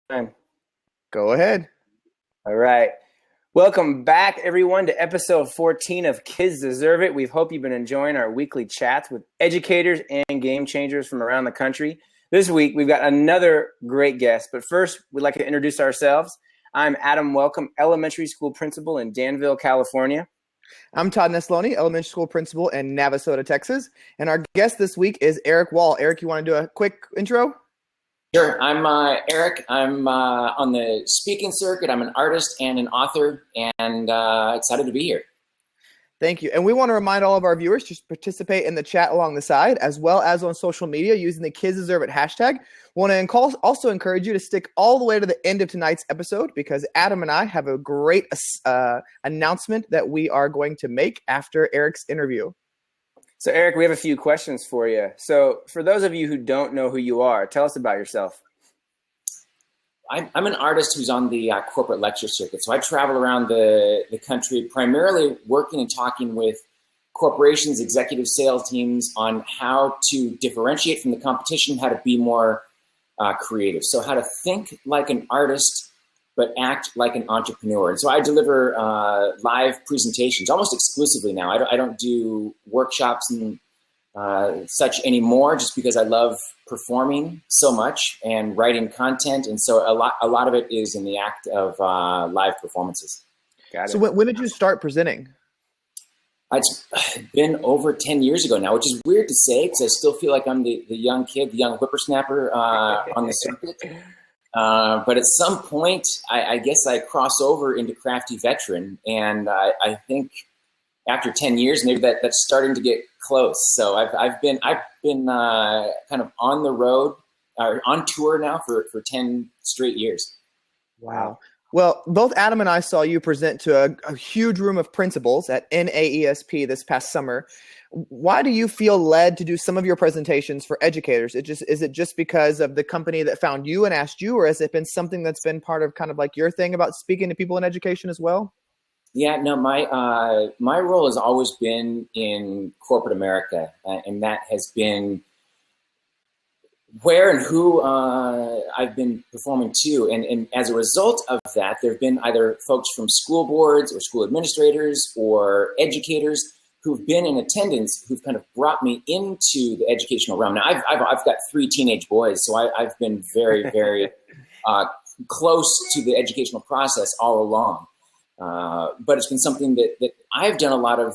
Time. Go ahead. All right. Welcome back, everyone, to episode 14 of Kids Deserve It. We hope you've been enjoying our weekly chats with educators and game changers from around the country. This week, we've got another great guest. But first, we'd like to introduce ourselves. I'm Adam Welcome, elementary school principal in Danville, California. I'm Todd Nesloni, elementary school principal in Navasota, Texas. And our guest this week is Erik Wahl. Erik, you want to do a quick intro? Sure. I'm Erik. I'm on the speaking circuit. I'm an artist and an author, and excited to be here. Thank you. And we want to remind all of our viewers to participate in the chat along the side, as well as on social media using the Kids Deserve It hashtag. We want to also encourage you to stick all the way to the end of tonight's episode, because Adam and I have a great announcement that we are going to make after Erik's interview. So, Erik, we have a few questions for you. So, for those of you who don't know who you are, tell us about yourself. I'm an artist who's on the corporate lecture circuit. So I travel around the country, primarily working and talking with corporations, executive sales teams on how to differentiate from the competition, how to be more creative. So how to think like an artist, but act like an entrepreneur. And so I deliver live presentations almost exclusively now. I don't do workshops and such anymore, just because I love performing so much and writing content. And so a lot of it is in the act of live performances. Got it. So when did you start presenting? It's been over 10 years ago now, which is weird to say because I still feel like I'm the young kid, the young whippersnapper on the circuit. But at some point, I guess I cross over into crafty veteran. And I think after 10 years, maybe that's starting to get close. So I've been kind of on the road or on tour now for 10 straight years. Wow. Well, both Adam and I saw you present to a huge room of principals at NAESP this past summer. Why do you feel led to do some of your presentations for educators? Is it just because of the company that found you and asked you, or has it been something that's been part of kind of like your thing about speaking to people in education as well? Yeah, no, my role has always been in corporate America, and that has been where and who I've been performing to. And as a result of that, there have been either folks from school boards or school administrators or educators who've been in attendance who've kind of brought me into the educational realm. Now, I've got 3 teenage boys, so I've been very, very close to the educational process all along. But it's been something that I've done a lot of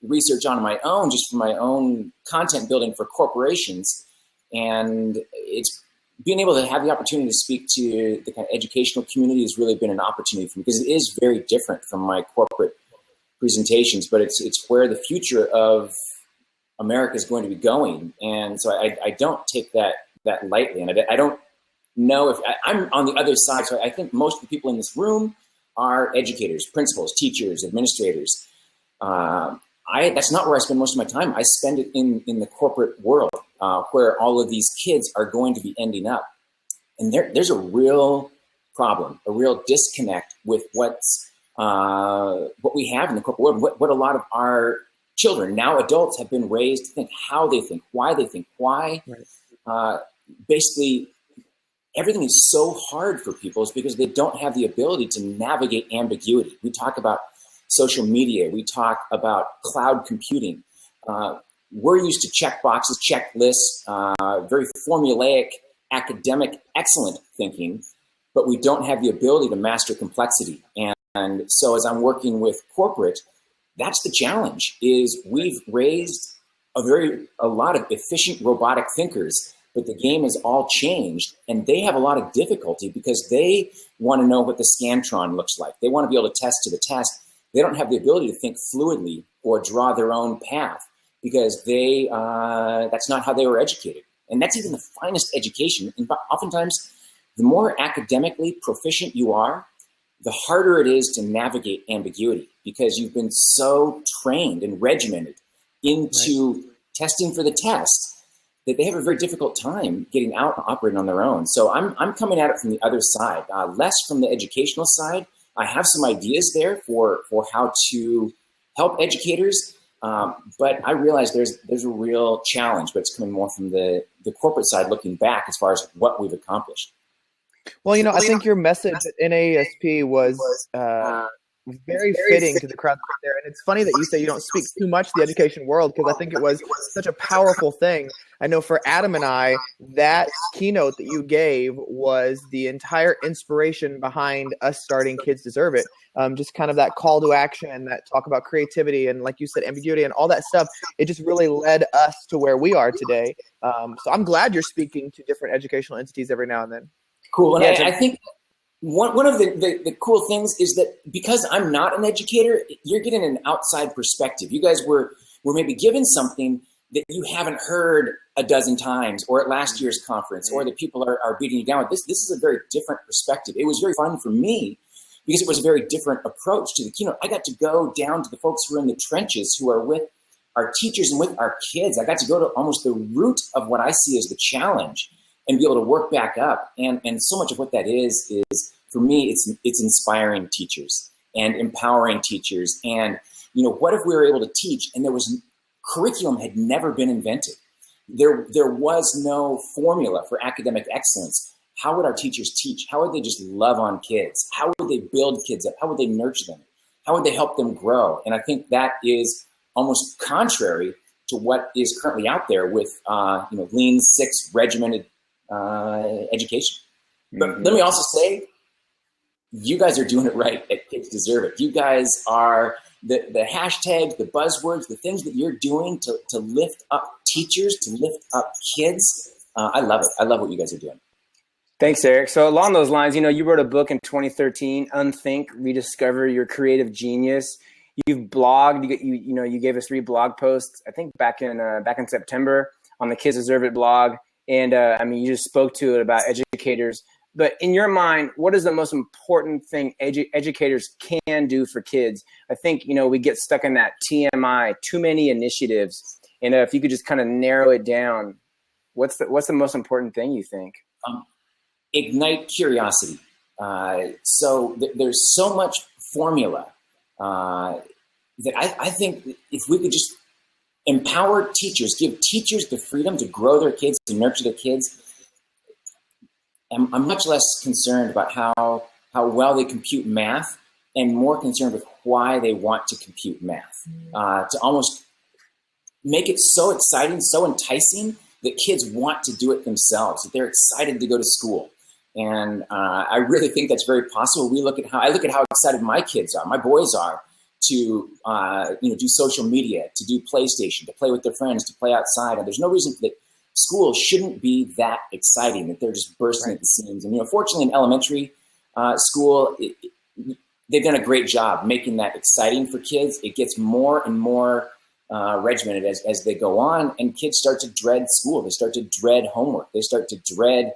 research on my own, just for my own content building for corporations. And it's being able to have the opportunity to speak to the kind of educational community has really been an opportunity for me, because it is very different from my corporate presentations, but it's where the future of America is going to be going. And so I don't take that lightly. And I don't know if I'm on the other side. So I think most of the people in this room are educators, principals, teachers, administrators. That's not where I spend most of my time. I spend it in the corporate world, where all of these kids are going to be ending up. And there's a real problem, a real disconnect with what we have in the corporate world, what a lot of our children, now adults, have been raised to think, how they think, why they think, why. Right. Basically, everything is so hard for people is because they don't have the ability to navigate ambiguity. We talk about social media. We talk about cloud computing. We're used to check boxes, checklists, very formulaic, academic, excellent thinking, but we don't have the ability to master complexity. And so as I'm working with corporate, that's the challenge, is we've raised a lot of efficient robotic thinkers, but the game has all changed, and they have a lot of difficulty because they want to know what the Scantron looks like. They want to be able to test to the test. They don't have the ability to think fluidly or draw their own path because that's not how they were educated. And that's even the finest education. And oftentimes, the more academically proficient you are, the harder it is to navigate ambiguity because you've been so trained and regimented into testing for the test that they have a very difficult time getting out and operating on their own. So I'm coming at it from the other side, less from the educational side. I have some ideas there for how to help educators, but I realize there's a real challenge, but it's coming more from the corporate side, looking back as far as what we've accomplished. Well, I think your message at NAESP was very fitting to the crowd right there. And it's funny that you say you don't speak too much to the education world, because I think it was such a powerful thing. I know for Adam and I, that keynote that you gave was the entire inspiration behind us starting Kids Deserve It. Just kind of that call to action, that talk about creativity and, like you said, ambiguity and all that stuff. It just really led us to where we are today. So I'm glad you're speaking to different educational entities every now and then. Cool. And I think one of the cool things is that because I'm not an educator, you're getting an outside perspective. You guys were maybe given something that you haven't heard a dozen times, or at last year's conference, or that people are beating you down with. This is a very different perspective. It was very fun for me because it was a very different approach to the keynote. I got to go down to the folks who are in the trenches, who are with our teachers and with our kids. I got to go to almost the root of what I see as the challenge and be able to work back up. And so much of what that is for me, it's inspiring teachers and empowering teachers. And, what if we were able to teach and curriculum had never been invented? There was no formula for academic excellence. How would our teachers teach? How would they just love on kids? How would they build kids up? How would they nurture them? How would they help them grow? And I think that is almost contrary to what is currently out there with, Lean Six regimented education. But let me also say, you guys are doing it right at Kids Deserve It. You guys are the hashtags, the buzzwords, the things that you're doing to lift up teachers, to lift up kids. I love it. I love what you guys are doing. Thanks, Eric. So along those lines, you wrote a book in 2013, Unthink, Rediscover Your Creative Genius. You've blogged. You gave us 3 blog posts, I think back in September, on the Kids Deserve It blog. And you just spoke to it about educators. But in your mind, what is the most important thing educators can do for kids? I think, we get stuck in that TMI, too many initiatives. And if you could just kind of narrow it down, what's the most important thing you think? Ignite curiosity. So there's so much formula that I think if we could just empower teachers, give teachers the freedom to grow their kids, to nurture their kids. I'm much less concerned about how well they compute math, and more concerned with why they want to compute math. To almost make it so exciting, so enticing that kids want to do it themselves, that they're excited to go to school. And I really think that's very possible. I look at how excited my kids are, my boys are, to do social media, to do PlayStation, to play with their friends, to play outside. And there's no reason that school shouldn't be that exciting, that they're just bursting at the seams. And fortunately, in elementary school, they've done a great job making that exciting for kids. It gets more and more regimented as they go on, and kids start to dread school. They start to dread homework. They start to dread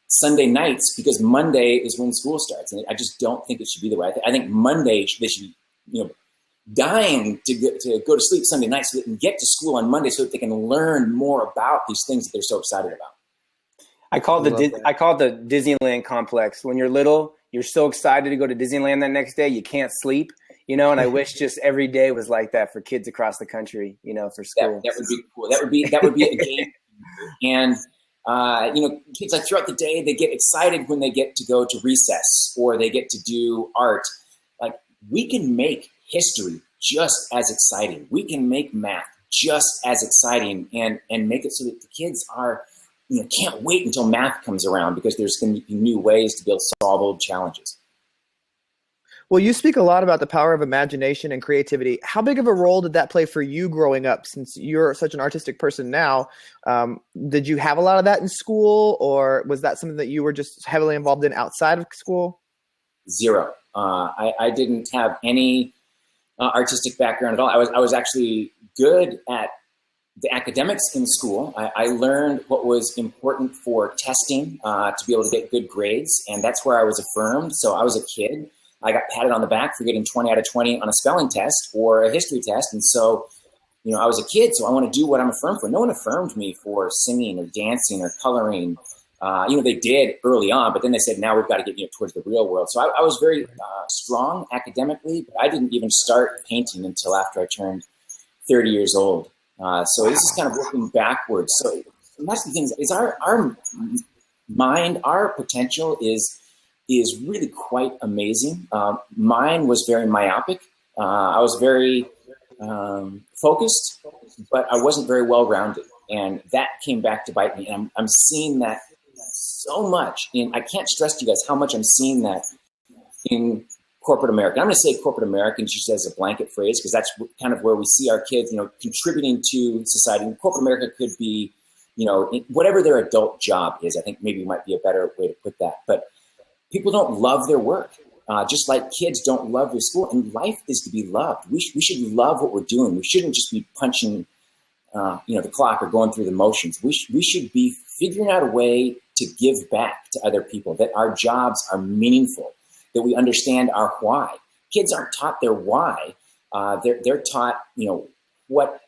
Sunday nights, because Monday is when school starts. And I just don't think it should be the way. I think Monday they should be, dying to go to sleep Sunday night so they can get to school on Monday so that they can learn more about these things that they're so excited about. I call it the Disneyland complex. When you're little, you're so excited to go to Disneyland that next day, you can't sleep, and I wish just every day was like that for kids across the country, for school. That would be cool. That would be a game. And kids, like, throughout the day, they get excited when they get to go to recess or they get to do art. Like, we can make history just as exciting. We can make math just as exciting and make it so that the kids are, can't wait until math comes around, because there's going to be new ways to be able to solve old challenges. Well, you speak a lot about the power of imagination and creativity. How big of a role did that play for you growing up, since you're such an artistic person now? Did you have a lot of that in school, or was that something that you were just heavily involved in outside of school? Zero. I didn't have any artistic background at all. I was actually good at the academics in school. I learned what was important for testing to be able to get good grades, and that's where I was affirmed. So I was a kid. I got patted on the back for getting 20 out of 20 on a spelling test or a history test. And so, I was a kid, so I want to do what I'm affirmed for. No one affirmed me for singing or dancing or coloring. They did early on, but then they said, now we've got to get towards the real world. So I was very strong academically, but I didn't even start painting until after I turned 30 years old. So this is kind of working backwards. So that's the thing, is our mind, our potential is really quite amazing. Mine was very myopic. I was very focused, but I wasn't very well-rounded. And that came back to bite me. And I'm seeing that so much. I can't stress to you guys how much I'm seeing that in corporate America. I'm going to say corporate American just as a blanket phrase, because that's kind of where we see our kids, contributing to society. And corporate America could be, whatever their adult job is. I think maybe might be a better way to put that. But people don't love their work, just like kids don't love their school. And life is to be loved. We should love what we're doing. We shouldn't just be punching, the clock or going through the motions. We should be figuring out a way to give back to other people, that our jobs are meaningful, that we understand our why. Kids aren't taught their why. They're taught, what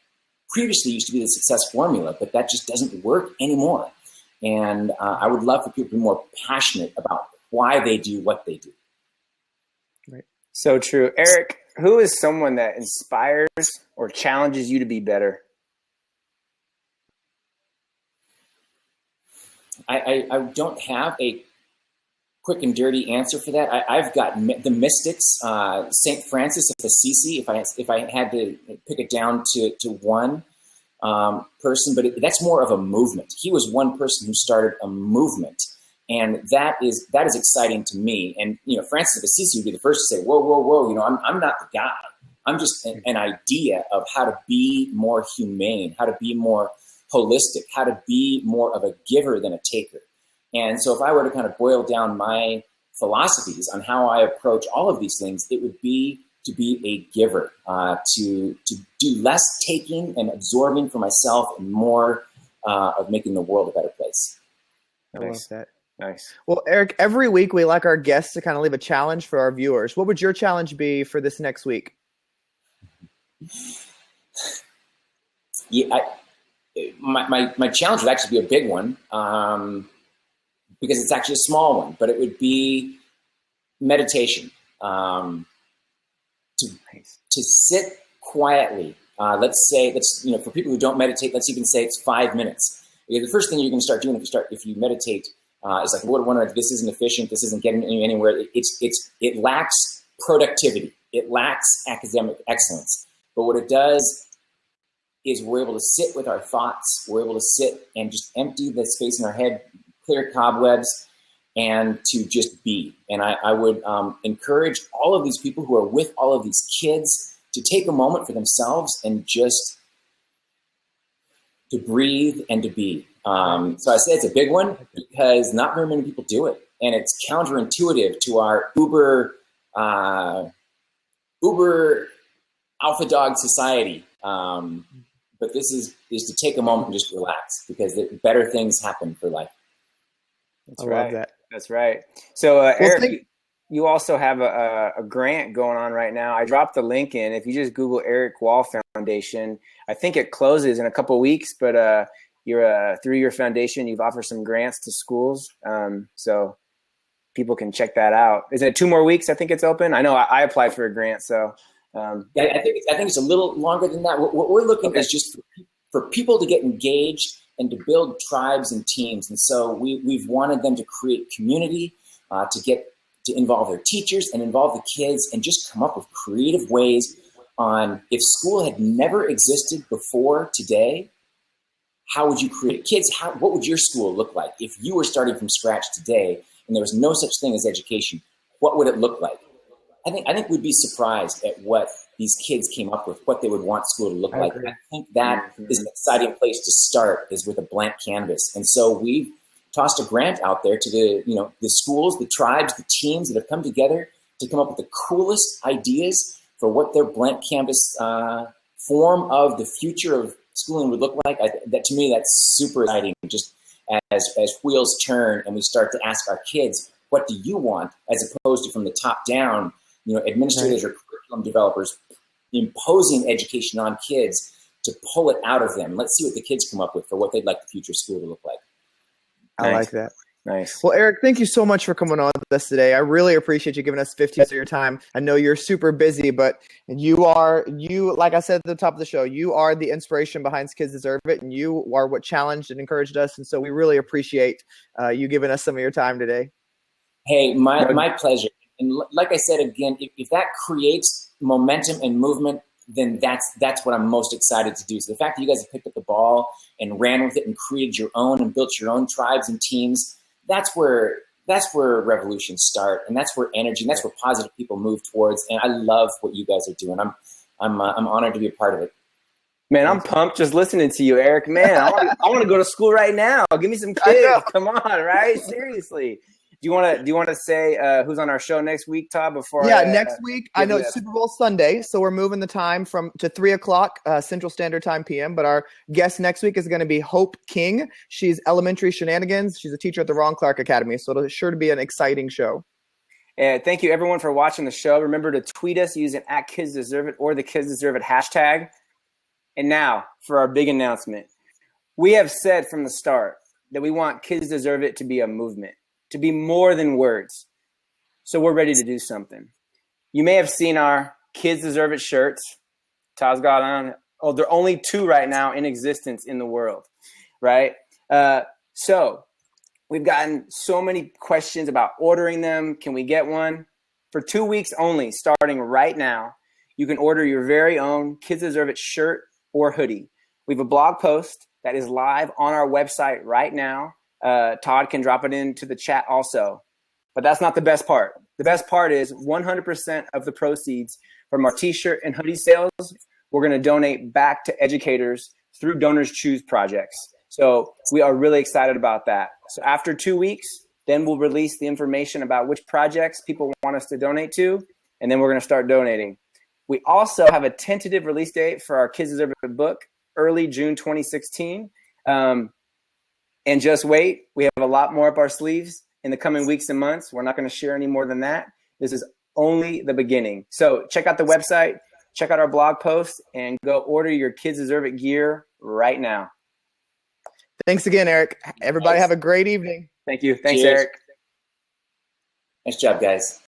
previously used to be the success formula, but that just doesn't work anymore. And I would love for people to be more passionate about why they do what they do. Right. So true. Erik, who is someone that inspires or challenges you to be better? I don't have a quick and dirty answer for that. I've got the mystics, St. Francis of Assisi, if I had to pick it down to one person, but that's more of a movement. He was one person who started a movement, and that is exciting to me. And Francis of Assisi would be the first to say, whoa, I'm not the guy. I'm just an idea of how to be more humane, how to be more holistic, how to be more of a giver than a taker. And so if I were to kind of boil down my philosophies on how I approach all of these things, it would be to be a giver, to do less taking and absorbing for myself and more of making the world a better place. I love that. Nice. Well, Erik, every week we like our guests to kind of leave a challenge for our viewers. What would your challenge be for this next week? Yeah, my challenge would actually be a big one, because it's actually a small one, but it would be meditation. To sit quietly. Let's for people who don't meditate, let's even say it's 5 minutes. Because the first thing you're going to start doing if you meditate is like, what this isn't efficient. This isn't getting you anywhere. It lacks productivity. It lacks academic excellence. But what it does is we're able to sit with our thoughts. We're able to sit and just empty the space in our head, clear cobwebs, and to just be. And I would encourage all of these people who are with all of these kids to take a moment for themselves and just to breathe and to be. So I say it's a big one because not very many people do it. And it's counterintuitive to our Uber alpha dog society. But this is to take a moment and just relax, because better things happen for life. That's right. Love that. That's right. So, Erik, you also have a grant going on right now. I dropped the link in. If you just Google Erik Wahl Foundation, I think it closes in a couple of weeks, but you're through your foundation, you've offered some grants to schools. So people can check that out. Is it 2 more weeks? I think it's open. I know I applied for a grant, so. Yeah, I think it's a little longer than that. What we're looking at is just for people to get engaged and to build tribes and teams. And so we've wanted them to create community, to involve their teachers and involve the kids, and just come up with creative ways on, if school had never existed before today, how would you create kids? What would your school look like if you were starting from scratch today and there was no such thing as education? What would it look like? I think we'd be surprised at what these kids came up with, what they would want school to look like. I think that is an exciting place to start, is with a blank canvas. And so we've tossed a grant out there to the schools, the tribes, the teams that have come together to come up with the coolest ideas for what their blank canvas form of the future of schooling would look like. That to me, that's super exciting. Just as wheels turn and we start to ask our kids, what do you want, as opposed to from the top down, administrators or curriculum developers imposing education on kids to pull it out of them. Let's see what the kids come up with for what they'd like the future school to look like. I like that. Nice. Well, Erik, thank you so much for coming on with us today. I really appreciate you giving us 15 minutes of your time. I know you're super busy, but you, like I said at the top of the show, you are the inspiration behind Kids Deserve It, and you are what challenged and encouraged us. And so we really appreciate you giving us some of your time today. Hey, my pleasure. And like I said, again, if that creates momentum and movement, then that's what I'm most excited to do. So the fact that you guys have picked up the ball and ran with it and created your own and built your own tribes and teams, that's where revolutions start, and that's where energy, and that's where positive people move towards. And I love what you guys are doing. I'm honored to be a part of it. Man, I'm pumped just listening to you, Erik. Man, I want to go to school right now. Give me some kids. Come on, right? Seriously. Do you want to say who's on our show next week, Todd? Next week. I know it's Super Bowl Sunday, so we're moving the time to 3:00 Central Standard Time PM. But our guest next week is going to be Hope King. She's elementary shenanigans. She's a teacher at the Ron Clark Academy, so it'll sure to be an exciting show. And thank you everyone for watching the show. Remember to tweet us using @KidsDeserveIt or the KidsDeserveIt hashtag. And now for our big announcement. We have said from the start that we want Kids Deserve It to be a movement, to be more than words. So we're ready to do something. You may have seen our Kids Deserve It shirts. Todd's got on. Oh, there are only 2 right now in existence in the world, right? So we've gotten so many questions about ordering them. Can we get one? For 2 weeks only, starting right now, you can order your very own Kids Deserve It shirt or hoodie. We have a blog post that is live on our website right now. Todd can drop it into the chat also. But that's not the best part. The best part is 100% of the proceeds from our t-shirt and hoodie sales, we're going to donate back to educators through Donors Choose projects. So we are really excited about that. So after 2 weeks, then we'll release the information about which projects people want us to donate to, and then we're going to start donating. We also have a tentative release date for our Kids Deserve It book, early June 2016. And just wait, we have a lot more up our sleeves in the coming weeks and months. We're not going to share any more than that. This is only the beginning. So check out the website, check out our blog posts, and go order your Kids Deserve It gear right now. Thanks again, Erik. Everybody have a great evening. Thank you. Thanks, Cheers. Erik. Nice job, guys.